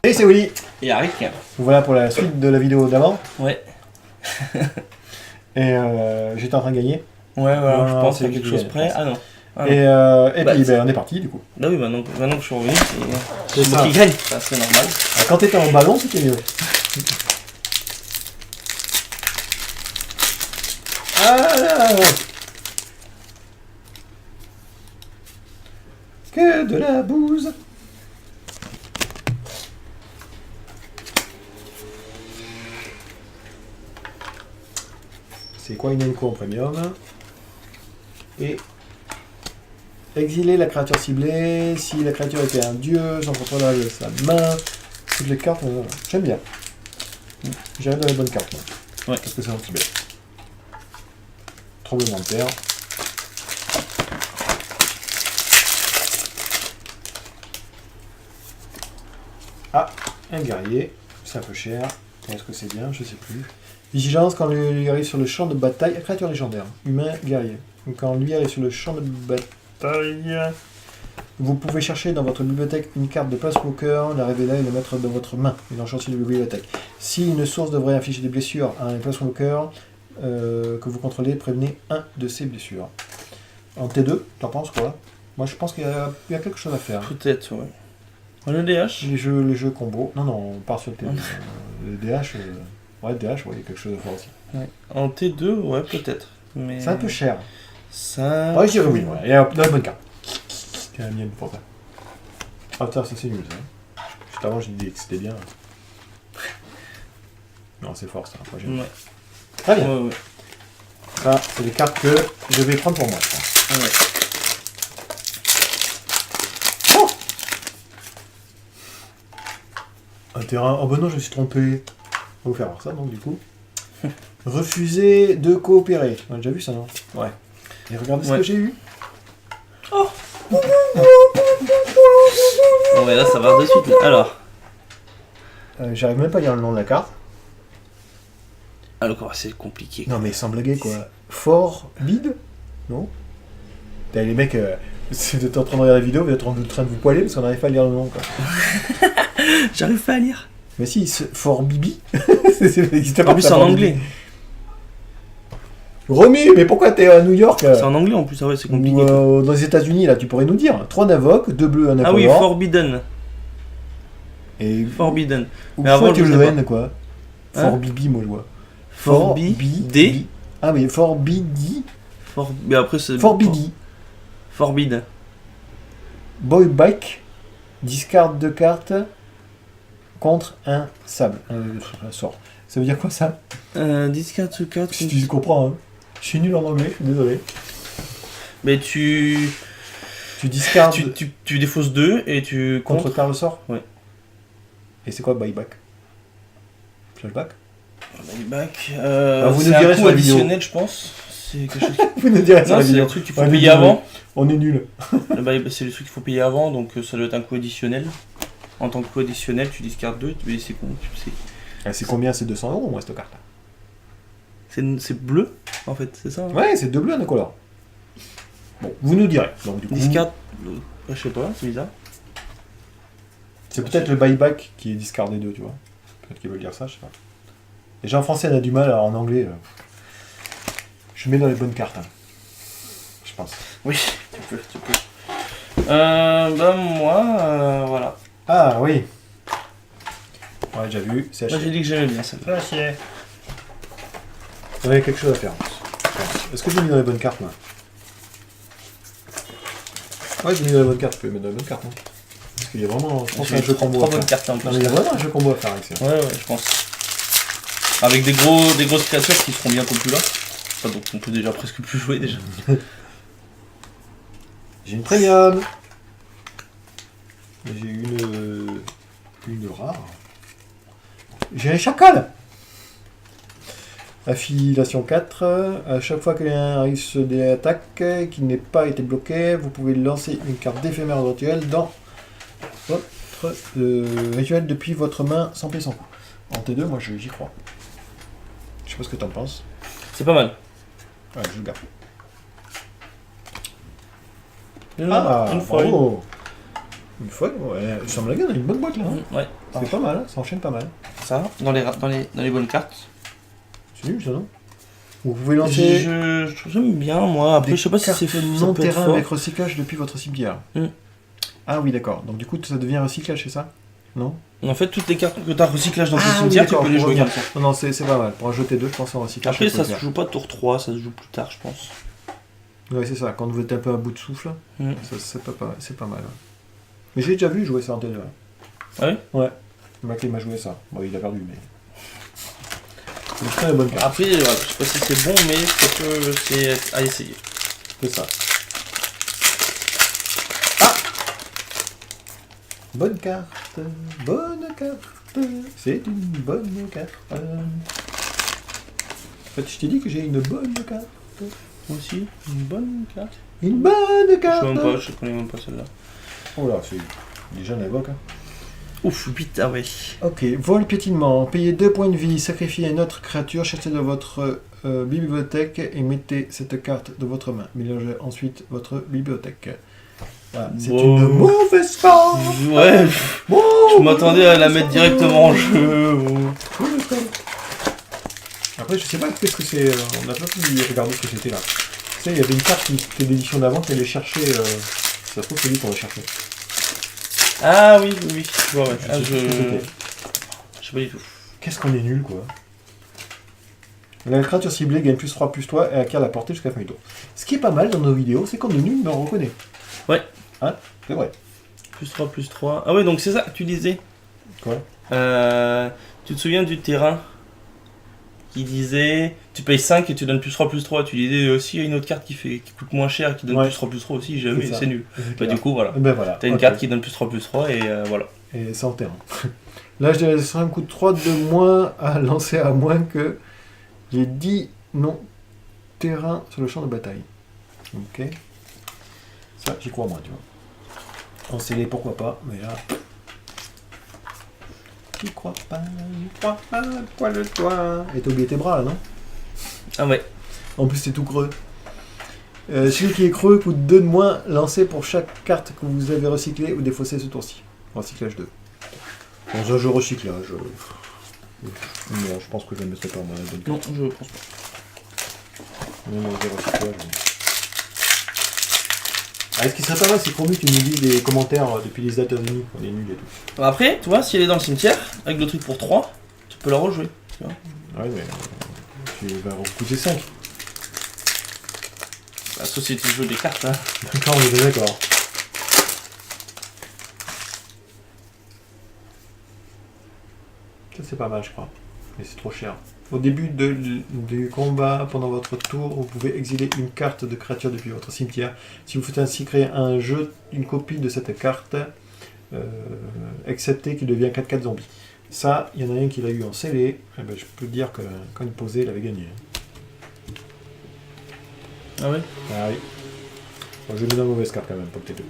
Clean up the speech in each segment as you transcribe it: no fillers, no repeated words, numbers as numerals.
Et c'est Willy. Et Arik. Voilà pour la suite de la vidéo d'avant. Ouais. Et j'étais en train de gagner. Ouais, voilà, Non, je pense c'est à quelque qui chose gagne, près. je pense. Ah non. Ah, Et, non. puis on est parti du coup. Bah oui, maintenant que je suis revenu, c'est ça. moi qui gagne. Ça, c'est normal. Quand t'étais en ballon, c'était mieux. Ah, que de la bouse. C'est quoi une Enco en premium? Et exiler la créature ciblée. Si la créature était un dieu, son contrôleur de sa main. Toutes les cartes, j'aime bien. J'irai dans les bonnes cartes. Ouais. Parce que c'est anti-bête. Tremblement de terre. Ah, un guerrier. C'est un peu cher. Est-ce que c'est bien? Je sais plus. Vigilance quand lui arrive sur le champ de bataille. Créature légendaire. Humain, guerrier. Quand lui arrive sur le champ de bataille, vous pouvez chercher dans votre bibliothèque une carte de Planeswalker, la révéler et la mettre dans votre main. Il en chantier de bibliothèque. Si une source devrait infliger des blessures à un Planeswalker que vous contrôlez, prévenez un de ces blessures. En T2, t'en penses quoi? Moi je pense qu'il y a quelque chose à faire. Peut-être, ouais. Le DH. Les jeux combo. Non, on part sur le T2. Le DH, ouais, DH, ouais, il y a quelque chose à faire aussi. Ouais. En T2, ouais, peut-être. Mais... C'est un peu cher. Ça... Ouais, je dirais oui, ouais. Il y a la bonne carte. C'est la mienne pour ça. Ah putain, ça c'est nul ça. Juste avant, j'ai dit que c'était bien. Non, c'est fort ça. Moi, j'aime. Ouais. Très bien. Ouais, ouais. Ça, c'est les cartes que je vais prendre pour moi, je pense. Ouais. Oh, un terrain. Oh bah non, je me suis trompé. On va vous faire voir ça donc du coup. Refuser de coopérer. On a déjà vu ça, non? Ouais. Et regardez ce Ouais. que j'ai eu. Oh. Bon, mais là, ça va de suite. Là. Alors. J'arrive même pas à lire le nom de la carte. Alors, c'est compliqué. Non mais sans blaguer quoi. Fort bide? Non? T'as les mecs, si vous êtes en train de regarder la vidéo, vous êtes en train de vous poiler parce qu'on n'arrive pas à lire le nom quoi. J'arrive pas à lire. Mais si, Fort Bibi, ça n'existe pas. En plus, c'est en anglais. Romy, mais pourquoi t'es à New York? C'est en anglais en plus, ah ouais, c'est compliqué. Ou dans les États-Unis, là, tu pourrais nous dire. 3 Navok, 2 bleus, 1 Ah oui, incolore. Forbidden. Et Forbidden. Ou Mais avant, tu je le sais N, quoi. Hein? Fort Bibi, moi je vois. Forbidé. Ah mais Fort Bidi. Mais après, c'est... Fort Bidi. Forbidden. Boy Bike. Discard 2 cartes. Contre un sable. Un sort. Ça veut dire quoi ça? Discard to 4. Si tu comprends, hein. Je suis nul en anglais, je suis désolé. Mais tu discardes tu défausses 2 et tu contre quart le sort. Ouais. Et c'est quoi buyback? Flashback? Buyback. Vous nous c'est direz un sur coût la vidéo. additionnel, je pense. C'est quelque chose. Vous nous direz sur Non, la c'est vidéo. un truc qu'il faut Ouais, payer désolé. avant. On est nul. C'est les trucs qu'il faut payer avant, donc ça doit être un coût additionnel. En tant que coût additionnel, tu discardes 2, mais c'est con. C'est combien? C'est 200 €, moi, cette carte. C'est bleu, en fait, c'est ça hein? Ouais, c'est 2 bleus, un incolore. Bon, vous nous direz. Donc, du coup, Discard. Je sais pas, c'est bizarre. c'est peut-être le buyback qui est discardé 2, tu vois. Peut-être qu'ils veulent dire ça, je sais pas. Déjà en français, on a du mal, alors en anglais, je mets dans les bonnes cartes. Hein. Je pense. Oui, tu peux. Bah, moi, voilà. Ah oui. Ouais, déjà vu, c'est Moi, j'ai dit que j'aimais bien ça. Ah, chier. Il y avait quelque chose à faire. Est-ce que j'ai mis dans les bonnes cartes, moi? Ouais, j'ai mis dans les bonnes cartes, je peux les mettre dans les bonnes cartes. Hein. Parce qu'il y a vraiment, je pense, un jeu combo. 3 bonnes cartes en plus. Non, mais il y a vraiment un jeu combo à faire avec ça. Ouais, je pense. Avec des grosses créatures qui seront bientôt plus là. Enfin, donc on peut déjà presque plus jouer déjà. J'ai une premium. J'ai une rare. J'ai un chacal. Affiliation 4. À chaque fois que quelqu'un arrive sur des attaques qui n'ait pas été bloqué, vous pouvez lancer une carte d'éphémère virtuelle dans votre rituel depuis votre main sans paix sans coup. En T2, moi j'y crois. Je sais pas ce que t'en penses. C'est pas mal. Ouais, je le garde. Une foil. Bravo. Une fois, ouais, ça me la gagne, on a une bonne boîte là. Hein. Ouais. C'est pas mal, hein, ça enchaîne pas mal. Ça, dans les bonnes cartes. C'est nul ça, non? Vous pouvez lancer J'aime bien, moi. Après, des je sais pas si c'est cartes ça non peut être terrain fort. avec recyclage depuis votre cimetière. Mm. Ah oui, d'accord. Donc du coup, ça devient recyclage, c'est ça? Non? En fait, toutes les cartes que t'as recyclage dans tes Ah, cimetières, oui, tu peux d'accord, les pour jouer revenir. comme ça. Non, non, c'est pas mal. Pour en jeter 2, je pense en recyclage. Après, peut ça le se faire. joue pas tour 3, ça se joue plus tard, je pense. Ouais, c'est ça. Quand vous êtes un peu à bout de souffle, Mm. c'est pas mal. Ouais. Mais j'ai déjà vu jouer ça en télé. Ah oui? Ouais. Le mec, il m'a joué ça. Bon, il a perdu, mais. C'est une très bonne carte. Après, voilà, je sais pas si c'est bon, mais c'est à essayer. C'est ça. Ah! Bonne carte. Bonne carte. C'est une bonne carte. En fait, je t'ai dit que j'ai une bonne carte. Moi aussi, une bonne carte. Une bonne Je carte. sais même pas, je connais même pas celle-là. Oh là, c'est déjà un évoque. Hein. Ouf, 8, ah ouais. Ok, vol piétinement. Payez 2 points de vie, sacrifiez une autre créature, cherchez de votre bibliothèque et mettez cette carte de votre main. Mélangez ensuite votre bibliothèque. Voilà, c'est Wow. une mauvaise carte. Ouais, Mauvaise je m'attendais à la mettre carte. directement en jeu. Mauvaise carte. Après, je sais pas qu'est-ce que c'est. On n'a pas pu regarder ce que c'était là. Tu sais, il y avait une carte qui était d'édition d'avant qui allait chercher. Ça se trouve, c'est lui qu'on va chercher. Ah oui, oui, je vois, ouais. Je Ah, sais plus ce que c'était. je sais pas du tout. Qu'est-ce qu'on est nul, quoi. La créature ciblée gagne plus 3/3 et acquiert la portée jusqu'à la fin du tour. Ce qui est pas mal dans nos vidéos, c'est qu'on est nul, mais on reconnaît. Ouais. Hein? C'est vrai. Plus 3, plus 3. Ah ouais, donc c'est ça que tu disais. Quoi? Tu te souviens du terrain qui disait tu payes 5 et tu donnes plus 3, plus 3. Tu disais aussi il y a une autre carte qui coûte moins cher et qui donne Ouais. plus 3, plus 3 aussi. Jamais, C'est ça. c'est nul. C'est Bah, clair. du coup, voilà. Ben voilà. T'as une ok. carte qui donne plus 3, plus 3 et voilà. Et sans terrain. L'âge des 5 coûte 3 de moins à lancer à moins que les 10 non-terrains sur le champ de bataille. Ok. Ça, j'y crois moins, tu vois. En scellé, pourquoi pas, mais là. J'y crois pas, poil-toi. Et t'as oublié tes bras là, non? Ah ouais. En plus, c'est tout creux. Celui qui est creux coûte 2 de moins lancé pour chaque carte que vous avez recyclée ou défaussée ce tour-ci. Recyclage 2. Dans un jeu recyclage. Non, je pense que je ne mettrai pas moi la bonne Non, carte. je pense pas. Même en jeu recyclage. Ah, ce qui serait pas mal, c'est qu'on tu nous dis des commentaires depuis les États-Unis, on est nuls et tout. Après, tu vois, si elle est dans le cimetière, avec le truc pour 3, tu peux la rejouer. Tu vois. Ouais, mais tu vas recoûter 5. La société de jeu des cartes, hein. D'accord, on est bien d'accord. Ça, c'est pas mal, je crois. Mais c'est trop cher. Au début du combat, pendant votre tour, vous pouvez exiler une carte de créature depuis votre cimetière. Si vous faites ainsi créer un jeu, une copie de cette carte, excepté qu'il devient 4/4 zombie. Ça, il y en a un qui l'a eu en scellé. Eh ben, je peux te dire que quand il posait, il avait gagné. Ah ouais. Ah oui. Bon, je vais mettre une mauvaise carte quand même pour le T2.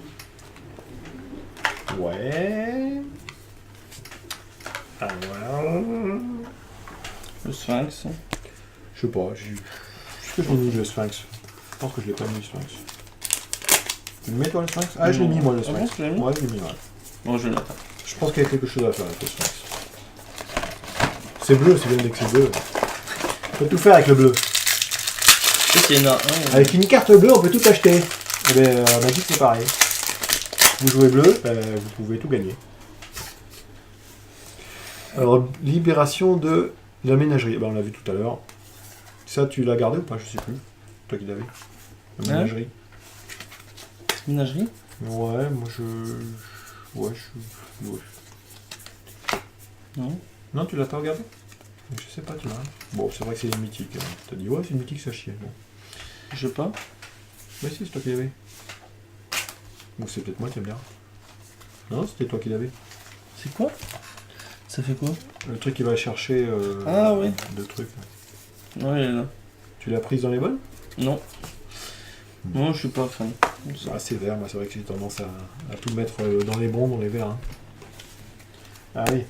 Ouais. Alors. Le Sphinx. Je sais pas. Est-ce que j'ai mis le Sphinx? Je pense que je l'ai pas mis le Sphinx. Tu le mets toi le Sphinx? Ah, je l'ai mis moi le Ah Sphinx. bon, tu l'as mis Ouais, je l'ai mis, ouais. Bon, je vais le mettre. Je pense qu'il y a quelque chose à faire avec le Sphinx. C'est bleu, c'est bien dès que c'est bleu. On peut tout faire avec le bleu. Tu sais qu'il y en a un. Avec une carte bleue, on peut tout acheter. Et bien, Magic, c'est pareil. Vous jouez bleu, vous pouvez tout gagner. Alors, libération de la ménagerie. Ben, on l'a vu tout à l'heure. Ça, tu l'as gardé ou pas? Je sais plus. Toi qui l'avais. La Hein? ménagerie. Ménagerie. Ouais, moi je. Ouais. Non. Non, tu l'as pas regardé? Je sais pas, tu l'as. Bon, c'est vrai que c'est une mythique. T'as dit, ouais, c'est une mythique, ça chie. Bon. Je sais pas. Mais si, c'est toi qui l'avais. Ou c'est peut-être moi qui aime bien. Non, c'était toi qui l'avais. C'est quoi? Ça fait quoi? Le truc qui va chercher. Ah, oui. Deux trucs. Ouais, elle est là. Tu l'as prise dans les bonnes? Non. Non, je suis pas fan. Ah, c'est vert, moi c'est vrai que j'ai tendance à tout mettre dans les bons, dans les verts. Hein. Ah oui.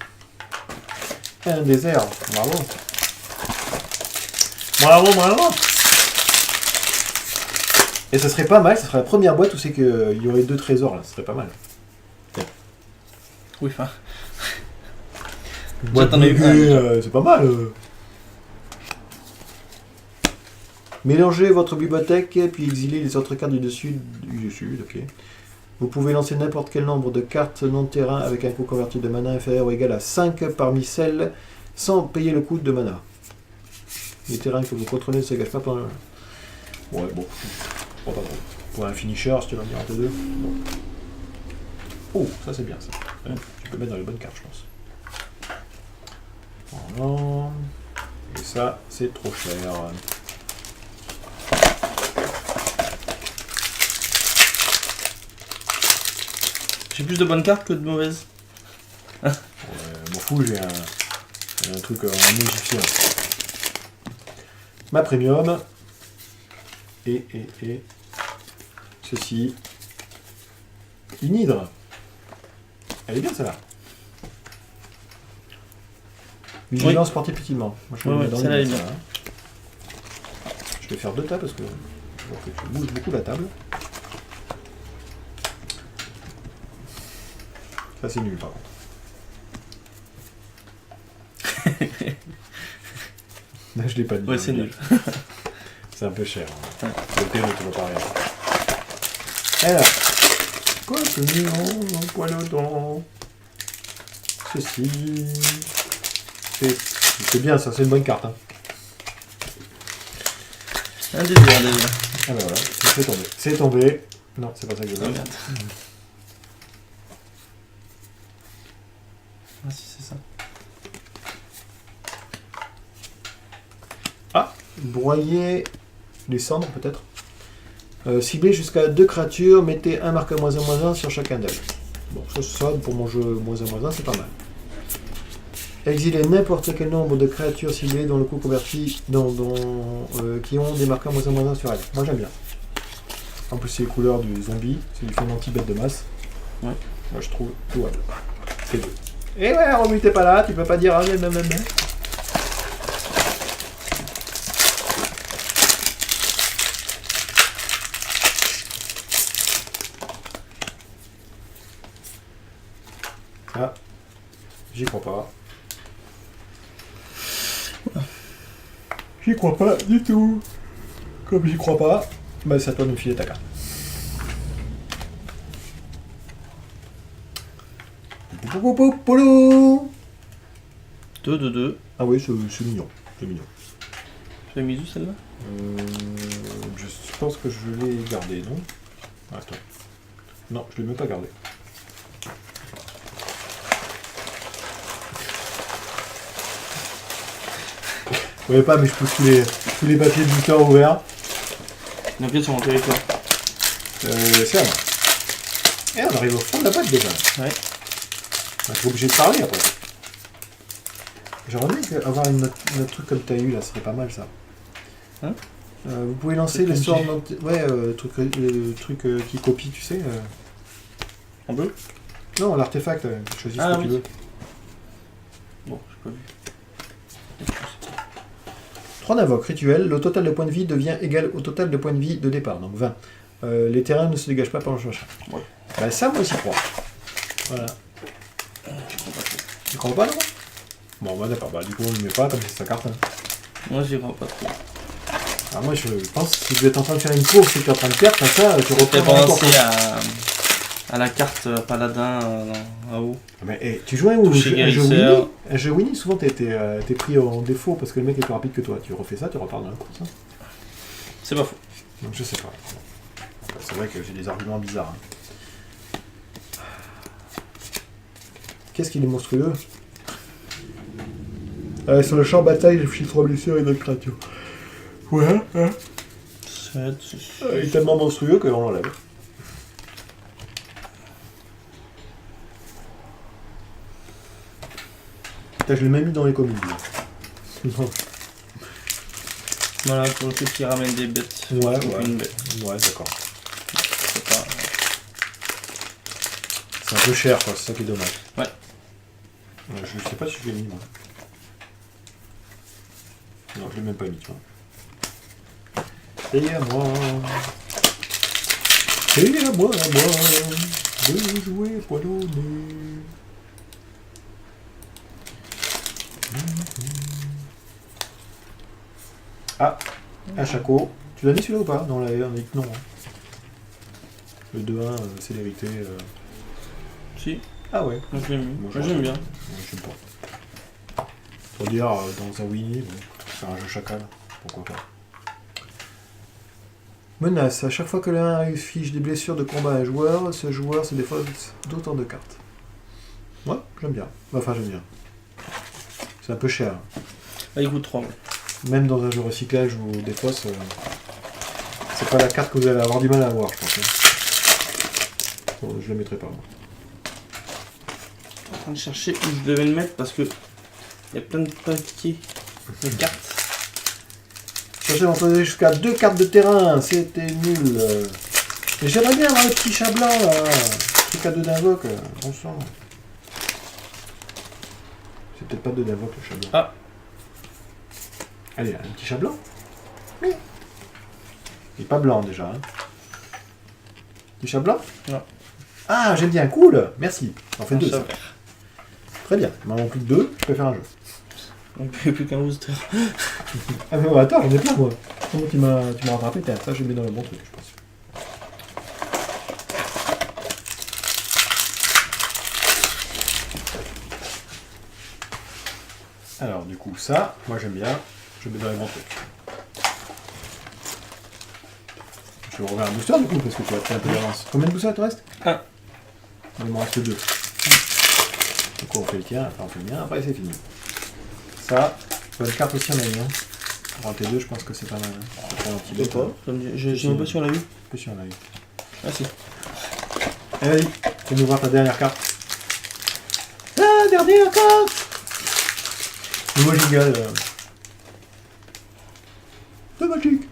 Un désert, bravo. Bravo. Et ça serait pas mal, ça serait la première boîte où c'est qu'il y aurait 2 trésors là, ça serait pas mal. Tiens. Oui, enfin. Une Déjà, boîte t'en as eu buggée, un. c'est pas mal. Mélangez votre bibliothèque puis exilez les autres cartes du dessus, ok. Vous pouvez lancer n'importe quel nombre de cartes non-terrain avec un coût converti de mana inférieur ou égal à 5 parmi celles sans payer le coût de mana. Les terrains que vous contrôlez ne se gâchent pas pendant... Ouais, bon. Pas trop. Pour un finisher, si tu vas me dire entre deux. Bon. Oh, ça c'est bien ça. Ouais, tu peux mettre dans les bonnes cartes, je pense. Voilà. Et ça, c'est trop cher. J'ai plus de bonnes cartes que de mauvaises. Ouais, m'en fous, j'ai un truc en égyptien. Ma premium. Et ceci. Une hydre. Elle est bien celle-là. Vigilance particulièrement. Moi je vais Ouais, mettre dans celle-là les est mains, bien. ça, hein. Je vais faire 2 tables parce que je vois que tu bouges beaucoup la table. Ça c'est nul par contre. Là je l'ai pas dit. Ouais, c'est nul. C'est un peu cher. Hein. Ouais. Le thé ne te va pas rien. Alors, quoi que non, quoi dedans? Ceci. C'est bien ça, c'est une bonne carte. Hein. Un des deux, un des deux. Ah ben voilà, c'est tombé. C'est tombé. Non, c'est pas ça que je Ah veux. merde. Ah si, c'est ça. Broyer les cendres peut-être. Cibler jusqu'à 2 créatures, mettez un marqueur -1/-1 sur chacun d'elles. Bon, ça pour mon jeu -1/-1, c'est pas mal. Exiler n'importe quel nombre de créatures ciblées dont le coût converti qui ont des marqueurs -1/-1 sur elles. Moi j'aime bien. En plus c'est les couleurs du zombie, c'est du fait anti-bête de masse. Ouais. Moi je trouve jouable. C'est deux. Et ouais, Romu t'es pas là, tu peux pas dire ah même. Ah, j'y crois pas. J'y crois pas du tout. Comme j'y crois pas, bah c'est à toi de me filer ta carte. Poulou. 2. Ah oui, c'est mignon. C'est mignon. Tu l'as mis où celle-là? Je pense que je l'ai gardé, non? Attends. Non, je l'ai même pas gardé. Vous voyez pas, mais je pousse tous les papiers du temps ouverts. Donc ils sont mon territoire. C'est à moi. Et on arrive au fond de la boîte déjà. Ouais. Je suis obligé de parler après. J'aimerais bien avoir notre truc comme t'as eu là, ce serait pas mal ça. Hein? Vous pouvez lancer les sorts. Ouais, le truc qui copie, tu sais. En bleu? Non, l'artefact, choisis ce que tu veux. Bon, j'ai pas vu. 3 d'invoque, rituel, le total de points de vie devient égal au total de points de vie de départ, donc 20. Les terrains ne se dégagent pas pendant le machin. Ouais. Bah ça, moi, j'y crois. Voilà. Tu crois pas, non? Bon, bah d'accord, bah du coup, on ne le met pas, comme c'est sa carte. Hein. Moi, j'y crois pas trop. Alors moi, je pense que si vous êtes en train de faire une course et que tu es en train de perdre, comme ça, tu J'ai reprends la pensé à la carte paladin en haut. Mais tu joues un jeu Winnie, souvent t'es pris en défaut parce que le mec est plus rapide que toi. Tu refais ça, tu repars dans la course. Hein. C'est pas faux. Donc je sais pas. C'est vrai que j'ai des arguments bizarres. Hein. Qu'est-ce qu'il est monstrueux? Sur le champ de bataille, je finis 3 blessures et 9 créatures. Ouais, hein. 7, Il est tellement monstrueux qu'on l'enlève. Putain, je l'ai même mis dans les communes. Voilà, pour le truc qui ramène des bêtes. Ouais, Une bête. Ouais, d'accord. C'est pas... C'est un peu cher, quoi. C'est ça qui est dommage. Ouais. Je sais pas si je l'ai mis, moi. Non, je l'ai même pas mis, tu vois. Et à moi. Et à moi, de jouer poilonné. Ah, un Chaco. Tu l'as mis celui-là ou pas? Non, on a dit que non. Hein. Le 2-1, célérité. Si, Ah ouais. moi je l'aime Moi, j'aime bien. Moi, je sais pas. Pour dire, dans un Winnie, bon, faire un jeu chacal, pourquoi pas. Menace. À chaque fois que l'un affiche des blessures de combat à un joueur, ce joueur se défausse d'autant de cartes. Ouais, j'aime bien. Enfin, j'aime bien. C'est un peu cher. Ah, il coûte 3. Ouais. Même dans un jeu recyclage ou des fausses, c'est pas la carte que vous allez avoir du mal à avoir, je pense. Hein. Bon, je la mettrai pas, moi. En train de chercher où je devais le mettre parce que il y a plein de papiers de cartes. Cherchez d'entrer jusqu'à 2 cartes de terrain, c'était nul. Mais j'aimerais bien avoir le petit chat blanc là. Le truc à 2 d'invoque, on sent. C'est peut-être pas 2 d'invoque le chat blanc. Ah. Allez, un petit chat blanc. Oui. Il est pas blanc déjà. Hein. Petit chat blanc? Non. Ah, j'aime bien, cool. Merci. On fait 2 ça. vert. Très bien. Il m'en manque plus que 2, je peux faire un jeu. On peut plus qu'un booster. Ah mais attends, j'en ai plein moi. Comment tu m'as rattrapé? Tiens, ça je mets dans le bon truc, je pense. Alors du coup ça, moi j'aime bien, je mets dans le bon truc. Je vais regarder un booster du coup parce que tu as pris un peu d'avance. Combien de boosters il te reste? 1. Il me reste 2. Du coup on fait le tien, après on fait le mien, après c'est fini. Ça, bonne carte aussi on a mis. Hein. Pour un T2 je pense que c'est pas mal. Hein. Ça fait un petit Je sais pas. Je sais même pas si on l'a vu. peu si on l'a eu. Ah si. Allez, vas-y, fais-nous voir ta dernière carte. La dernière carte. Nouveau jingle. De magique.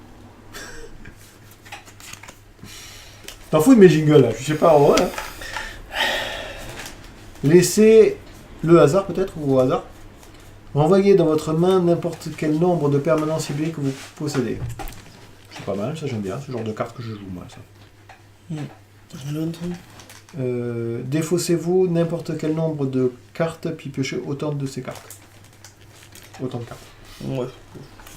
T'en fous de mes jingles là, je sais pas en vrai. Hein. Laissez le hasard peut-être, ou au hasard. Renvoyez dans votre main n'importe quel nombre de permanents ciblés que vous possédez. C'est pas mal, ça j'aime bien, ce genre de carte que je joue moi ça. Défaussez-vous n'importe quel nombre de cartes, puis piochez autant de ces cartes. Autant de cartes. Ouais.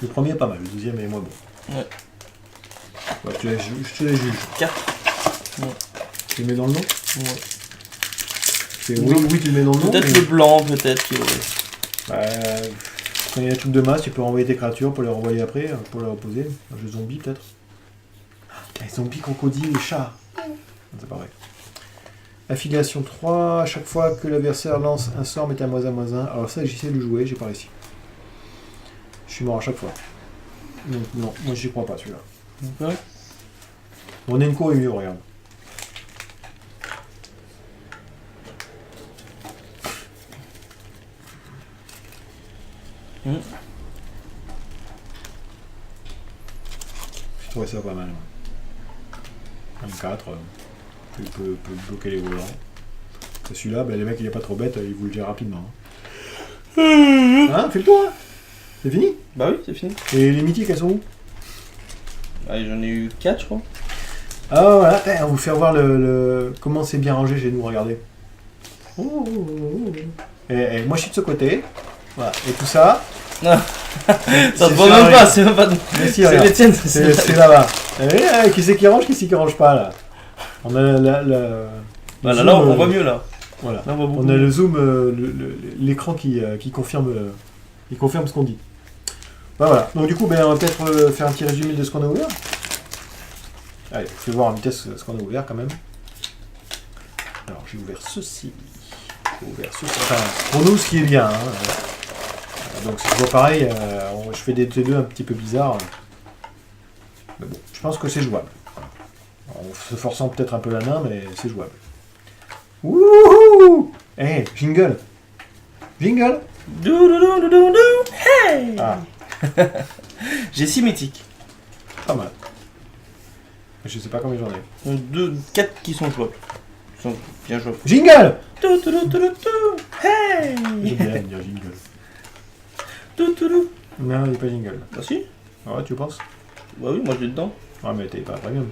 Le premier est pas mal, le deuxième est moins bon. Ouais. Ouais, je te les juge. 4. Ouais. Tu le mets dans le nom? Ouais. Oui, tu le mets dans le nom. Peut-être mais... le blanc, peut-être. Bah, quand il y a des trucs de masse, tu peux renvoyer tes créatures pour les renvoyer après, pour les reposer. Un jeu zombie peut-être. Les zombies, crocodiles, les chats. C'est pas vrai. Affiliation 3, à chaque fois que l'adversaire lance un sort, mettez un -1/-1. Alors ça, j'essaie de le jouer, j'ai pas réussi. Je suis mort à chaque fois. Donc non, moi j'y crois pas celui-là. Ouais. Mon Enco est mieux, regarde. Je trouvais ça pas mal. Un 4, il peut bloquer les volants. Celui-là, ben, les mecs il est pas trop bête, il vous le dit rapidement. Hein, fais le tour hein. C'est fini? Bah oui, c'est fini. Et les mythiques, elles sont où? Allez, j'en ai eu 4, je crois. Ah voilà, on va vous faire voir comment c'est bien rangé chez nous, regardez. Et moi je suis de ce côté. Voilà. Et tout ça. Ça te voit même pas, c'est même pas. C'est les tiennes, c'est là-bas. Qui c'est qui range, qui c'est qui range pas là? On a voilà, là on voit mieux là. Voilà. Là, on voit a le zoom, l'écran qui confirme ce qu'on dit. Voilà. Donc du coup, ben, on va peut-être faire un petit résumé de ce qu'on a ouvert. Allez, je vais voir en vitesse ce qu'on a ouvert quand même. Alors j'ai ouvert ceci. Enfin, pour nous, ce qui est bien. Hein. Donc c'est toujours pareil. Je fais des T2 un petit peu bizarres. Mais bon, je pense que c'est jouable. En se forçant peut-être un peu la main, mais c'est jouable. Wouhou! Hey, jingle! Jingle! Hey! Ah, J'ai 6 mythiques. pas mal. Je sais pas combien j'en ai. 4 qui sont jouables. Qui sont bien jouables. Jingle! Hey! J'aime bien dire jingle. Non, il n'est pas jingle. Bah si. Ah ouais, tu penses? Bah oui, moi je l'ai dedans. Ouais, mais t'es pas premium.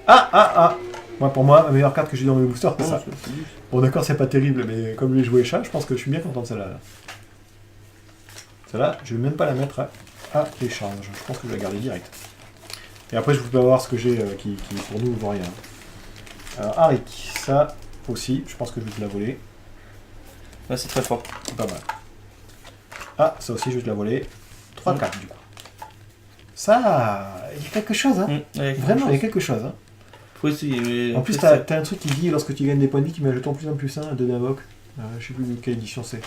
Ah! Moi, pour moi, la meilleure carte que j'ai dans mes boosters, c'est ça. Bon, d'accord, c'est pas terrible, mais comme j'ai joué chat, je pense que je suis bien content de celle-là. Celle-là, je vais même pas la mettre à l'échange. Je pense que je vais la garder direct. Et après, je peux voir ce que j'ai qui pour nous vaut rien. Alors, Arik, ça aussi, je pense que je vais te la voler. Là, c'est très fort. C'est pas mal. Ah, ça aussi, je vais te la voler. 3-4 du coup. Ça, il y a quelque chose, hein. Vraiment, il y a quelque chose, hein. Faut essayer, mais... En plus, t'as un truc qui dit, lorsque tu gagnes des points de vie, tu mets un jeton plus en plus 1 de d'invoque. Je sais plus de quelle édition c'est.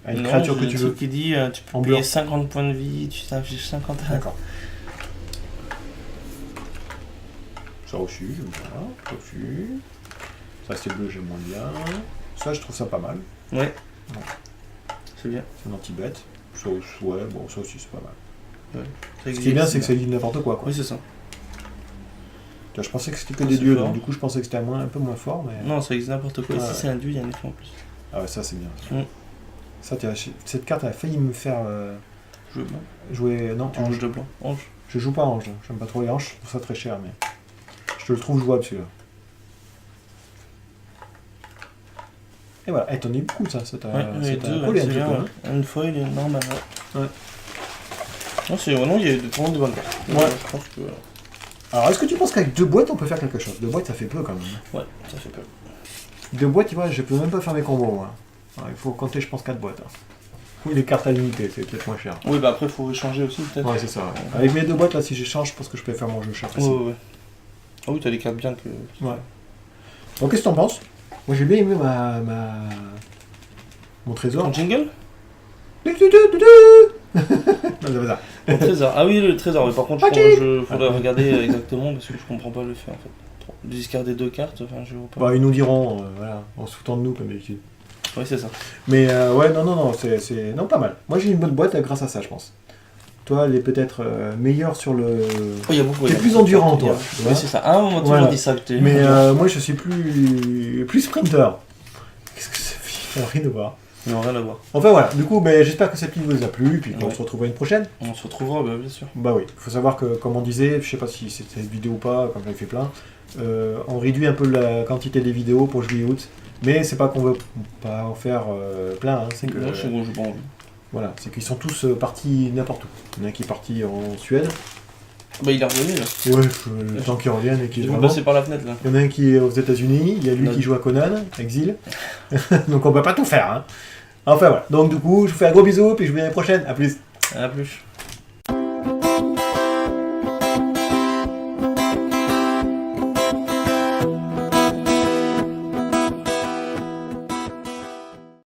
Une créature que tu veux. Qui dit, tu peux En payer blanc. 50 points de vie, tu t'affiches 50. D'accord. Ça aussi, j'aime bien. Ça aussi. Ça, c'est bleu, j'aime moins bien. Ça, je trouve ça pas mal. Ouais. C'est bien. C'est un anti-bête. Ça, ouais, bon, ça aussi, c'est pas mal. Ouais. Ce qui est bien, c'est que ça dit n'importe quoi. Oui, c'est ça. Tu vois, je pensais que c'était que Ça, des c'est dieux, fort. donc du coup, je pensais que c'était un peu moins fort. Mais... Non, ça existe n'importe quoi. Ouais. Ici, c'est un dieu, il y a un effet en plus. Ah ouais, ça, c'est bien. Ça, cette carte a failli me faire Je veux blanc. jouer. Non, Tu ange. joues de blanc. Ange. Je joue pas ange. J'aime pas trop les anges, je trouve ça très cher, mais. Je te le trouve jouable celui-là. Et voilà, t'en as eu beaucoup ça, c'est Ouais, les deux, collé un c'est petit bien. peu. Hein. Une fois, il est normal. Ouais. Non, c'est vraiment, il y a vraiment des bonnes cartes. Ouais. Je pense que. Alors, est-ce que tu penses qu'avec 2 boîtes, on peut faire quelque chose? 2 boîtes, ça fait peu quand même. Ouais, ça fait peur. 2 boîtes, tu vois, je peux même pas faire mes combos, moi. Alors, il faut compter, je pense, 4 boîtes. Hein. Oui, les cartes à limiter, c'est peut-être moins cher. Oui, bah après, il faut échanger aussi, peut-être. Ouais, c'est ça. Ouais. Avec mes 2 boîtes, là, si j'échange, je pense que je peux faire mon jeu cher Ouais, facile. ouais. Ah oui, t'as des cartes bien que. Ouais. Donc, qu'est-ce que t'en penses? Moi, j'ai bien aimé mon trésor. Ton jingle Non, c'est pas ça. Le trésor. Ah oui, le trésor. Mais par contre, Ok. je faudrait regarder exactement parce que je comprends pas le fait en fait. Trop. Discarder 2 cartes, enfin, je vois pas. Bah, ils nous diront, voilà, en se foutant de nous, comme d'habitude. Oui, c'est ça. Mais ouais, non, c'est non, pas mal. Moi, j'ai une bonne boîte grâce à ça, je pense. Toi, elle est peut-être meilleure sur le... Oh, il y a beaucoup. T'es il y a plus beaucoup de endurant, cartes, toi, il y a- tu vois. Oui, c'est ça. À un moment, tu Voilà. m'as dit ça. Mais moi, je suis plus sprinter. Qu'est-ce que ça fait? Ça n'a rien à voir. Non, rien à voir. Enfin, voilà. Du coup, ben, j'espère que cette vidéo vous a plu, puis qu'on Ouais. se retrouvera une prochaine. On se retrouvera, bah, bien sûr. Bah oui, il faut savoir que, comme on disait, je sais pas si c'était cette vidéo ou pas, comme j'en ai fait plein, on réduit un peu la quantité des vidéos pour juillet-août, mais c'est pas qu'on veut pas en faire plein, hein, c'est que... Moi, je sais que j'ai pas envie. Voilà, c'est qu'ils sont tous partis n'importe où. Il y en a qui est parti en Suède, Bah, il est revenu là. ouais, le temps qu'ils reviennent et qu'ils J'ai vu vraiment... passer par la fenêtre là. Il y en a un qui est aux États-Unis, il y a lui Ouais. qui joue à Conan, Exil, donc on peut pas tout faire. Hein. Enfin voilà, donc du coup, je vous fais un gros bisou, puis je vous dis à la prochaine, à plus. À plus.